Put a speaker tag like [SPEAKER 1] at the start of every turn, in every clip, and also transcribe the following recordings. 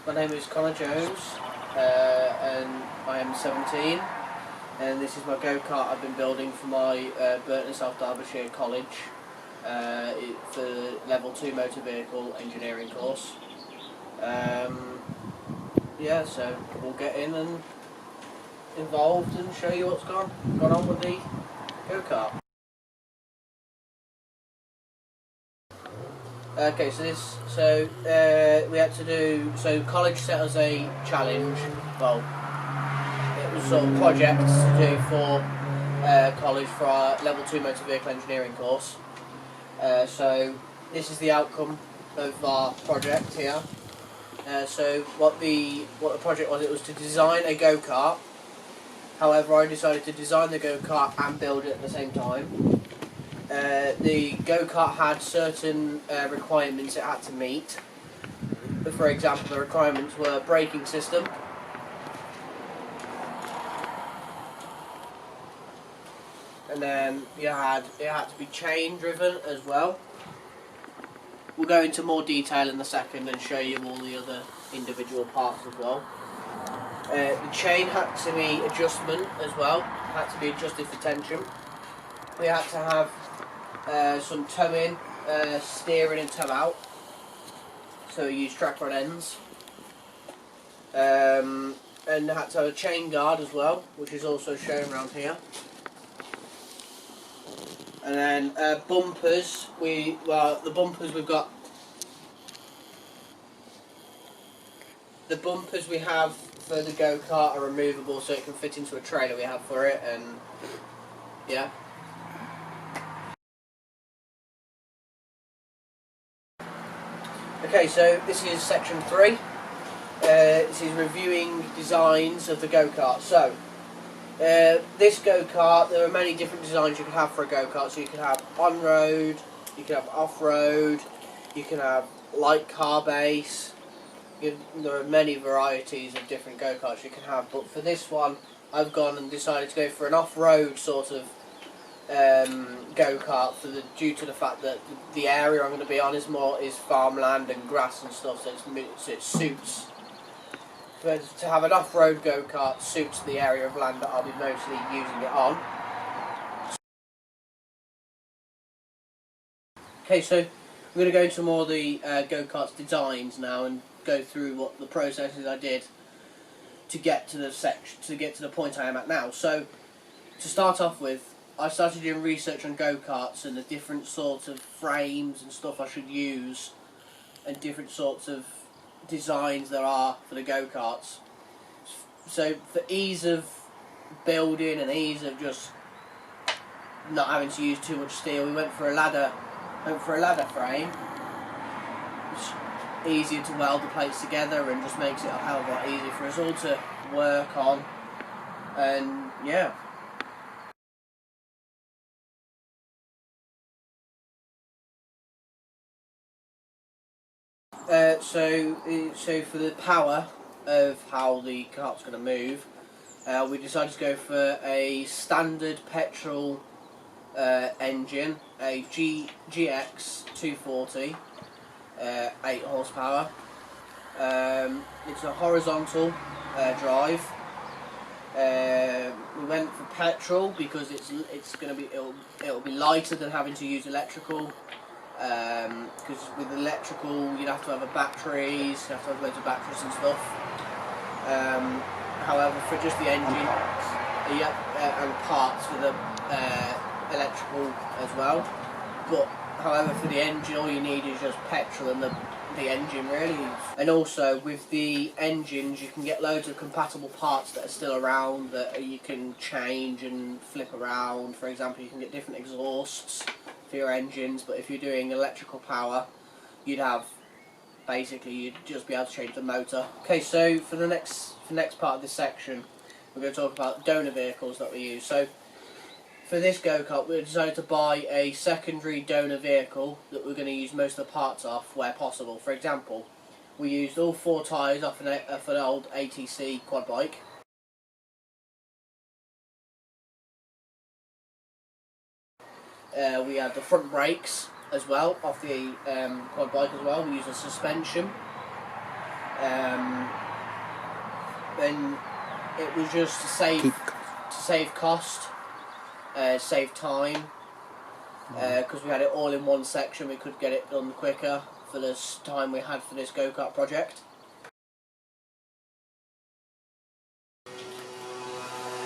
[SPEAKER 1] My name is Conor Jones, and I am 17, and this is my go-kart I've been building for my Burton South Derbyshire College for level 2 motor vehicle engineering course. Yeah, so we'll get in and involved and show you what's gone on with the go-kart. Okay, so we had to do, so college set us a challenge, well, it was sort of projects to do for college for our level 2 motor vehicle engineering course. So this is the outcome of our project here. So what the project was, it was to design a go-kart. However, I decided to design the go-kart and build it at the same time. The go-kart had certain requirements it had to meet. For example, the requirements were braking system, and then it had to be chain driven as well. We'll go into more detail in a second and show you all the other individual parts as well. The chain had to be adjustment as well, had to be adjusted for tension. We had to have some toe in, steering and toe out, so we used track rod ends. And had to have a chain guard as well, which is also shown around here. And then bumpers, the bumpers we have for the go-kart are removable, so it can fit into a trailer we have for it, and yeah. Okay, so this is section 3. This is reviewing designs of the go-kart. So, this go-kart, there are many different designs you can have for a go-kart. So you can have on-road, you can have off-road, you can have light car base. There are many varieties of different go-karts you can have. But for this one, I've gone and decided to go for an off-road sort of go-kart due to the fact that the area I'm going to be on is farmland and grass and stuff, so it suits. But to have an off-road go-kart suits the area of land that I'll be mostly using it on. Okay, so we're going to go into more of the go-kart's designs now and go through what the processes I did to get to the point I am at now. So to start off with, I started doing research on go-karts and the different sorts of frames and stuff I should use and different sorts of designs there are for the go-karts. So for ease of building and ease of just not having to use too much steel, we went for a ladder frame. It's easier to weld the plates together and just makes it a hell of a lot easier for us all to work on. And yeah. So for the power of how the kart's going to move, we decided to go for a standard petrol engine, a GX 240, 8 horsepower. It's a horizontal drive. We went for petrol because it'll be lighter than having to use electrical. Because with electrical you'd have to have batteries, you have to have loads of batteries and stuff. However, for just the engine, and parts for the electrical as well. But however, for the engine, all you need is just petrol and the engine really. And also with the engines, you can get loads of compatible parts that are still around that you can change and flip around. For example, you can get different exhausts for your engines, but if you're doing electrical power, you'd just be able to change the motor. Okay, so for the next part of this section, we're going to talk about donor vehicles that we use. So for this go-kart, we decided to buy a secondary donor vehicle that we're going to use most of the parts off where possible. For example, we used all 4 tyres off an old ATC quad bike. We had the front brakes as well off the quad bike as well. We used a suspension. and it was just to save cost, save time, because we had it all in one section. We could get it done quicker for this time we had for this go-kart project.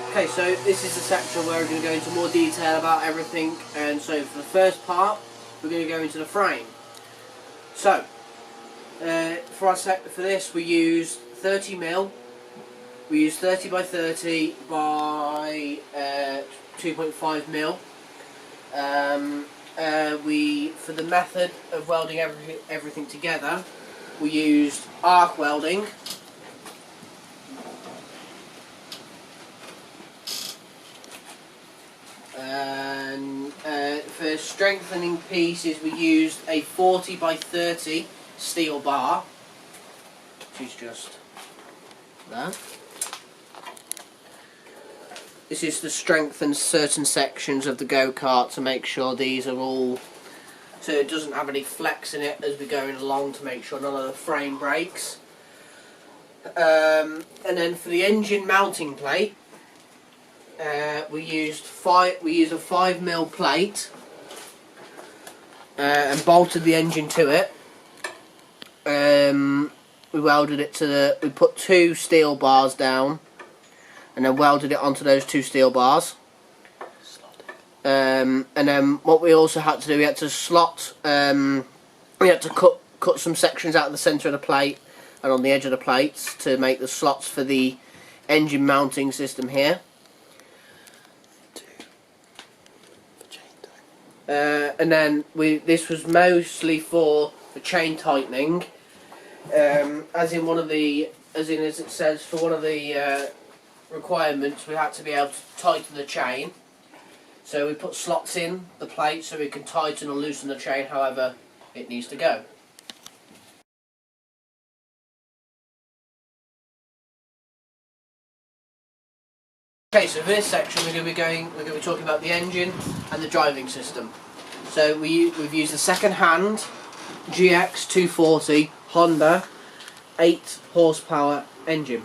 [SPEAKER 1] Okay, so this is the section where we're going to go into more detail about everything, and so for the first part we're going to go into the frame. So for this we used 30mm. We used 30 by 30 by 2.5mm. For the method of welding everything together, we used arc welding. And for strengthening pieces, we used a 40 by 30 steel bar, which is just that. This is to strengthen certain sections of the go-kart to make sure these are all, so it doesn't have any flex in it as we're going along, to make sure none of the frame breaks. And then for the engine mounting plate, we used a 5mm plate and bolted the engine to it. We welded it to we put 2 steel bars down and then welded it onto those 2 steel bars. And then what we also had to do, we had to slot, we had to cut some sections out of the centre of the plate and on the edge of the plates to make the slots for the engine mounting system here. And then this was mostly for the chain tightening, as it says, for one of the requirements we had to be able to tighten the chain. So we put slots in the plate so we can tighten or loosen the chain however it needs to go. Okay, so for this section we're going to be talking about the engine and the driving system. So we've used a second-hand GX 240 Honda 8 horsepower engine.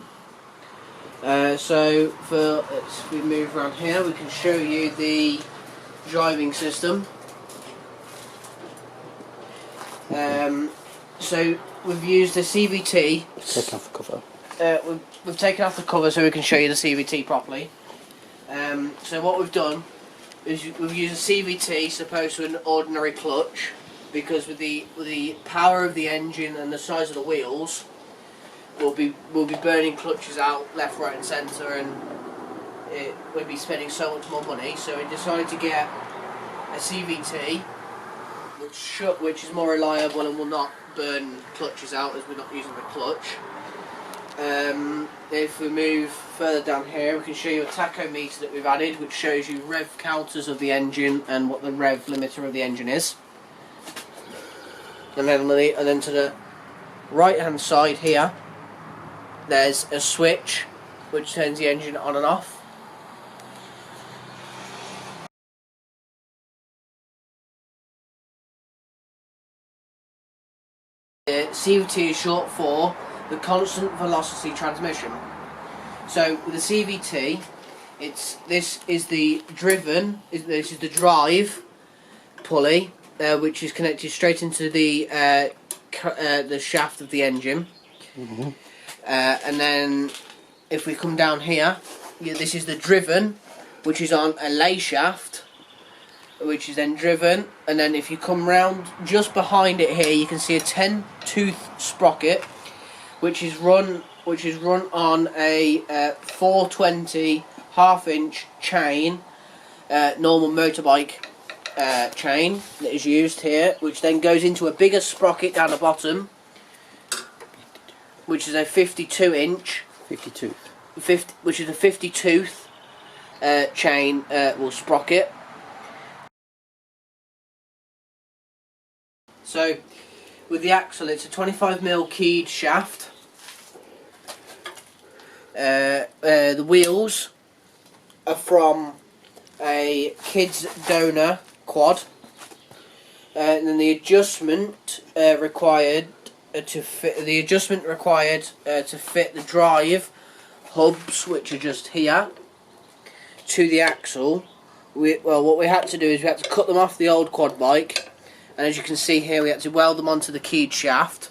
[SPEAKER 1] So if we move around here, we can show you the driving system. So we've used a CVT.
[SPEAKER 2] Taken off the cover.
[SPEAKER 1] We've taken off the cover so we can show you the CVT properly. So what we've done is we've used a CVT as opposed to an ordinary clutch, because with the power of the engine and the size of the wheels, we'll be burning clutches out left, right and centre, and we'll be spending so much more money. So we decided to get a CVT which is more reliable and will not burn clutches out as we're not using the clutch. If we move further down here, we can show you a tachometer that we've added, which shows you rev counters of the engine and what the rev limiter of the engine is. And then to the right hand side here, there's a switch which turns the engine on and off. CVT is short for the constant velocity transmission. So with the CVT, this is the drive pulley, which is connected straight into the shaft of the engine. Mm-hmm. And then if we come down here, this is the driven, which is on a lay shaft, which is then driven. And then if you come round just behind it here, you can see a 10-tooth sprocket, which is run on a 420 half-inch chain, normal motorbike chain that is used here, which then goes into a bigger sprocket down the bottom, which is a 52-inch, which is a 50-tooth chain sprocket. So with the axle, it's a 25mm keyed shaft. The wheels are from a Kids Donor quad, and then the adjustment required to fit the adjustment required to fit the drive hubs, which are just here, to the axle. What we had to do is we had to cut them off the old quad bike, and as you can see here, we had to weld them onto the keyed shaft.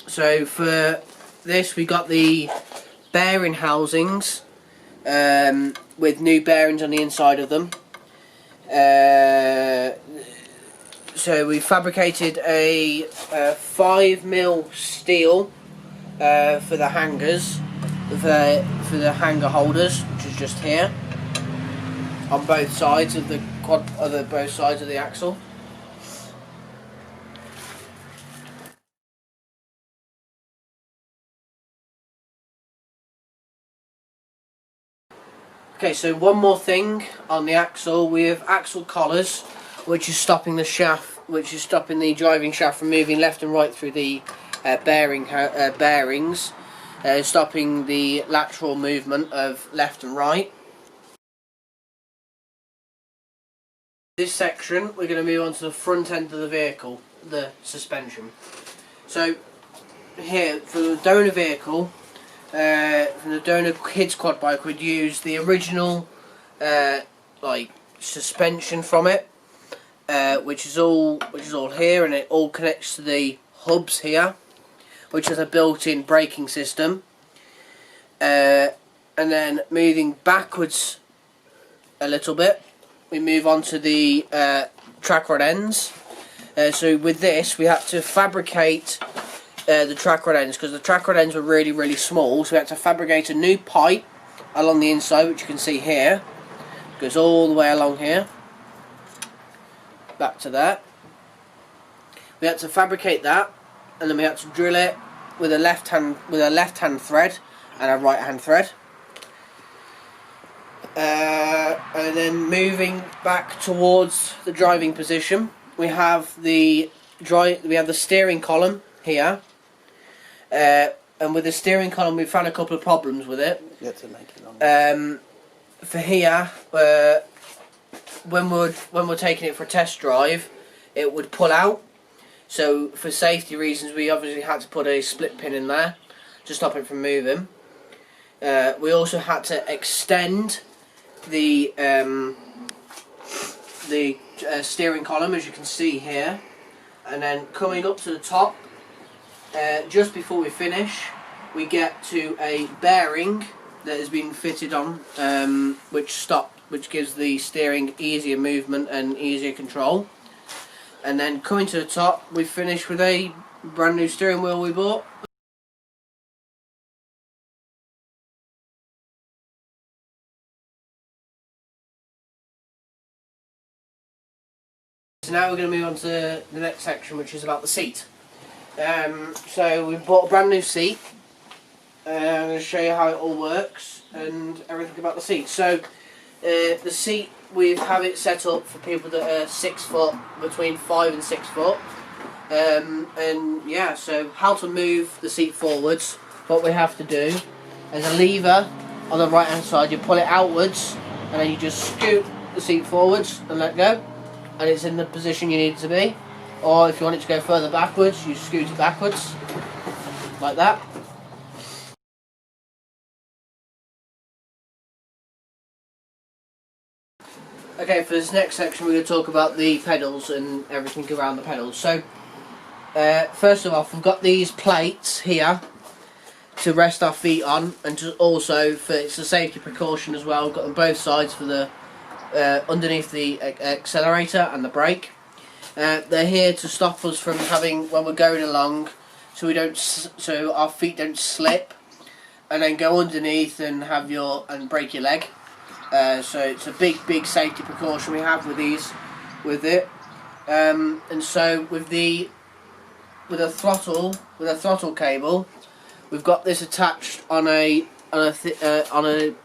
[SPEAKER 1] So for this, we got the bearing housings with new bearings on the inside of them. So we fabricated a 5mm steel for the hangers, for the hanger holders, which is just here on both sides of the both sides of the axle. Okay, so one more thing on the axle, we have axle collars, which is stopping the shaft, which is stopping the driving shaft from moving left and right through the bearings, stopping the lateral movement of left and right. This section, we're going to move on to the front end of the vehicle, the suspension. So here, for the donor vehicle, from the donor kids quad bike, we'd use the original like suspension from it, which is all here, and it all connects to the hubs here, which is a built-in braking system. And then moving backwards a little bit, we move on to the track rod ends. So with this, we had to fabricate the track rod ends, because the track rod ends were really small, so we had to fabricate a new pipe along the inside, which you can see here. It goes all the way along here, back to that. We had to fabricate that, and then we had to drill it with a left hand thread and a right hand thread. And then moving back towards the driving position, we have the steering column here. And with the steering column, we found a couple of problems with it. For here, when we're taking it for a test drive, it would pull out. So for safety reasons, we obviously had to put a split pin in there to stop it from moving. We also had to extend the steering column, as you can see here, and then coming up to the top. Just before we finish, we get to a bearing that has been fitted on, which gives the steering easier movement and easier control. And then coming to the top, we finish with a brand new steering wheel we bought. So now we're going to move on to the next section, which is about the seat. So we bought a brand new seat. I'm going to show you how it all works and everything about the seat. So the seat, we have it set up for people that are 6 foot, between 5 and 6 foot. And yeah, so how to move the seat forwards. What we have to do, there's a lever on the right hand side, you pull it outwards and then you just scoot the seat forwards and let go, and it's in the position you need it to be. Or if you want it to go further backwards, you scoot it backwards, like that. Okay, for this next section we're going to talk about the pedals and everything around the pedals. So, first of all, we've got these plates here to rest our feet on, and just also it's a safety precaution as well. We've got them both sides for the underneath the accelerator and the brake. They're here to stop us from having, when we're going along, so our feet don't slip and then go underneath and break your leg. So it's a big safety precaution we have with it. And so with a throttle cable, we've got this attached on a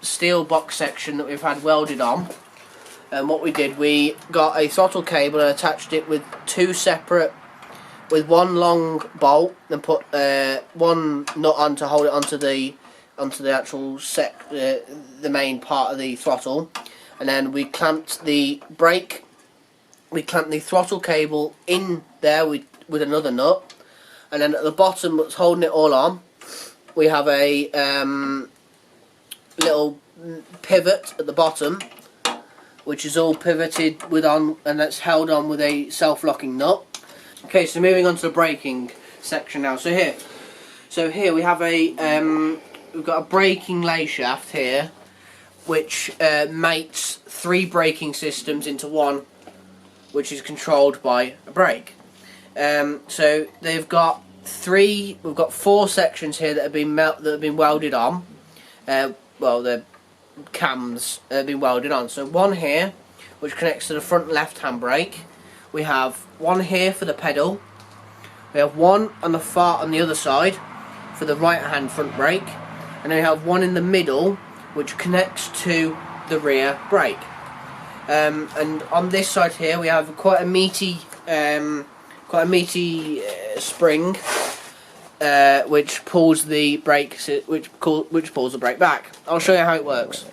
[SPEAKER 1] steel box section that we've had welded on. And what we did, we got a throttle cable and attached it with with one long bolt, and put one nut on to hold it onto the actual the main part of the throttle, and then we clamped the brake we clamp the throttle cable in there with another nut, and then at the bottom that's holding it all on, we have a little pivot at the bottom, which is all pivoted and that's held on with a self-locking nut. Okay, so moving on to the braking section now. So here we have we've got a braking lay shaft here, which mates 3 braking systems into one, which is controlled by a brake. So we've got 4 sections here that have been welded on. Well, the cams have been welded on. So one here, which connects to the front left hand brake. We have one here for the pedal. We have one on the other side for the right hand front brake, and then we have one in the middle which connects to the rear brake. And on this side here we have quite a meaty spring, which pulls the brake back. I'll show you how it works.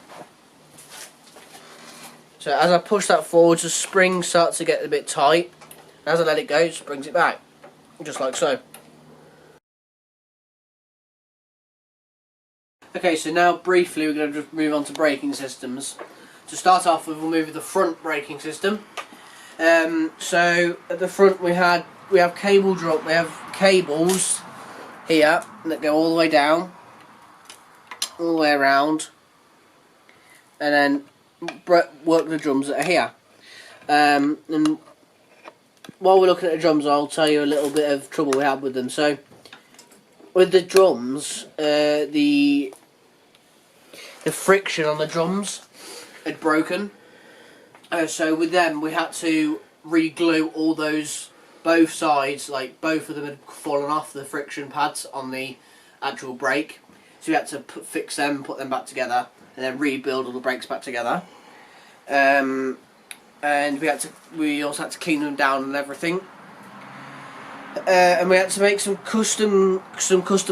[SPEAKER 1] So as I push that forwards, the spring starts to get a bit tight. As I let it go, it just brings it back, just like so. Okay, so now briefly we're going to just move on to braking systems. To start off with, we'll move with the front braking system. So at the front we have cables here that go all the way down, all the way around, and then work the drums that are here. And while we're looking at the drums, I'll tell you a little bit of trouble we had with them. So with the drums, the friction on the drums had broken. So with them we had to re-glue all those, both sides, like both of them had fallen off the friction pads on the actual brake. So we had to fix them, put them back together, and then rebuild all the brakes back together. And we also had to clean them down and everything. And we had to make some custom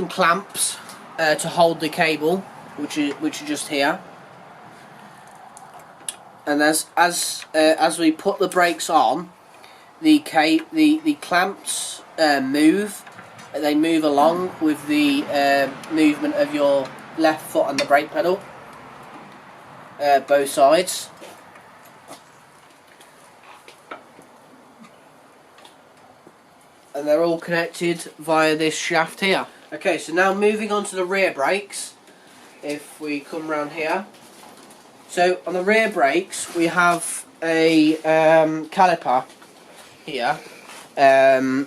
[SPEAKER 1] clamps to hold the cable, which are just here. And as we put the brakes on, the clamps move. They move along with the movement of your left foot on the brake pedal, both sides. And they're all connected via this shaft here. Okay, so now moving on to the rear brakes. If we come round here, so on the rear brakes we have a caliper here,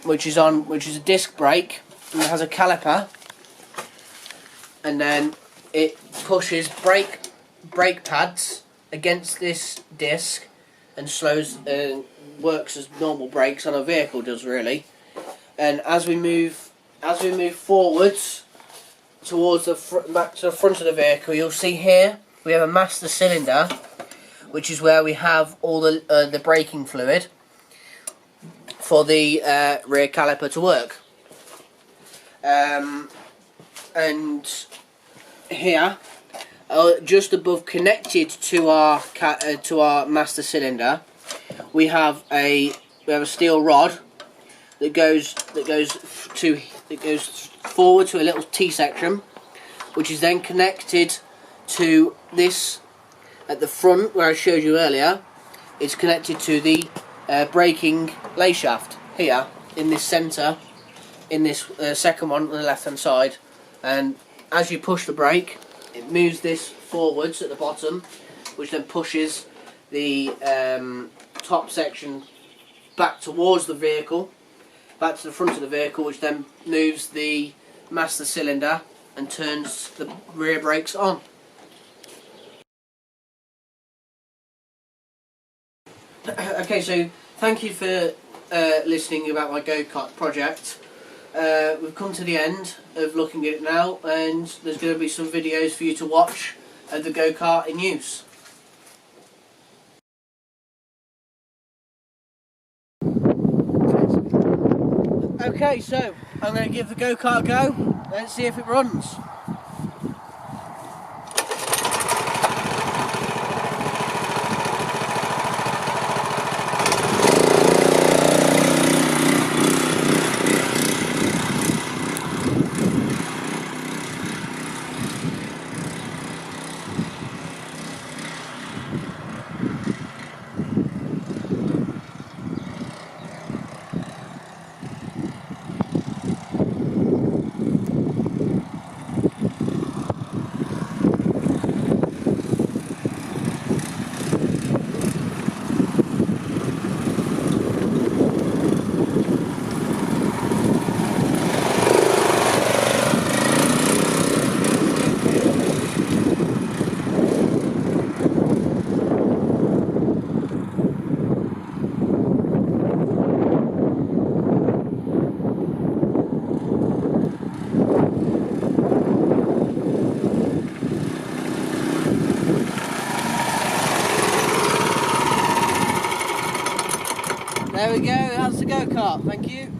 [SPEAKER 1] which is a disc brake, and it has a caliper, and then it pushes brake pads against this disc and works as normal brakes on a vehicle does, really. And as we move forwards towards back to the front of the vehicle, you'll see here we have a master cylinder, which is where we have all the braking fluid for the rear caliper to work. And here, just above, connected to our master cylinder, we have a steel rod that goes forward to a little T section, which is then connected to this at the front where I showed you earlier. It's connected to the braking lay shaft here in this centre, in this second one on the left hand side. And as you push the brake, it moves this forwards at the bottom, which then pushes the top section back towards the vehicle, back to the front of the vehicle, which then moves the master cylinder and turns the rear brakes on. Okay, so thank you for listening about my go-kart project. We've come to the end of looking at it now, and there's going to be some videos for you to watch of the go-kart in use. Okay, so I'm going to give the go-kart a go. Let's see if it runs. There we go, that's the go-kart, thank you.